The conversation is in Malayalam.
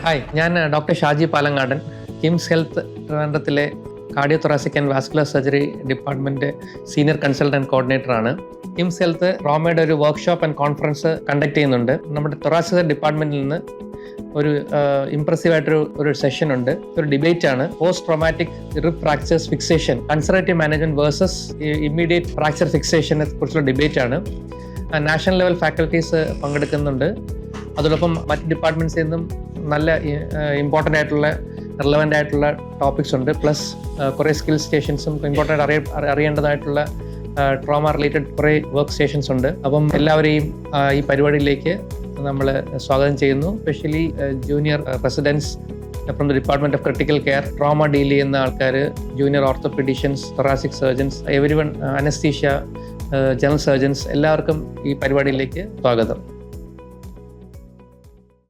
ഹായ്, ഞാൻ ഡോക്ടർ ഷാജി പാലങ്ങാടൻ, കിംസ് ഹെൽത്ത് ട്രിവാൻഡ്രത്തിലെ cardio thoracic and vascular surgery department senior consultant കോർഡിനേറ്ററാണ്. കിംസ് ഹെൽത്ത് റോമയുടെ ഒരു വർക്ക്ഷോപ്പ് ആൻഡ് കോൺഫറൻസ് കണ്ടക്ട് ചെയ്യുന്നുണ്ട്. നമ്മുടെ തൊറാസിക് ഡിപ്പാർട്ട്മെൻറ്റിൽ നിന്ന് ഒരു ഇംപ്രസീവായിട്ടൊരു സെഷൻ ഉണ്ട്. ഒരു ഡിബേറ്റ് ആണ്. Post traumatic rib fractures fixation, conservative management versus immediate fracture ഫിക്സേഷനെ കുറിച്ചുള്ള ഡിബേറ്റ് ആണ്. നാഷണൽ ലെവൽ ഫാക്കൽറ്റീസ് പങ്കെടുക്കുന്നുണ്ട്. അതോടൊപ്പം മറ്റ് ഡിപ്പാർട്ട്മെൻറ്റ്സിൽ നിന്നും നല്ല ഇമ്പോർട്ടൻ്റ് ആയിട്ടുള്ള റിലവൻ്റ് ആയിട്ടുള്ള ടോപ്പിക്സ് ഉണ്ട്. പ്ലസ് കുറേ സ്കിൽ സ്റ്റേഷൻസും ഇമ്പോർട്ടൻ്റ് അറിയേണ്ടതായിട്ടുള്ള ട്രോമ റിലേറ്റഡ് കുറേ വർക്ക് സ്റ്റേഷൻസ് ഉണ്ട്. അപ്പം എല്ലാവരെയും ഈ പരിപാടിയിലേക്ക് നമ്മൾ സ്വാഗതം ചെയ്യുന്നു. Specially junior residents from the department of critical care, trauma deal ചെയ്യുന്ന ആൾക്കാർ, junior orthopaedicians, thoracic surgeons, everyone, anaesthesia, general surgeons, എല്ലാവർക്കും ഈ പരിപാടിയിലേക്ക് സ്വാഗതം.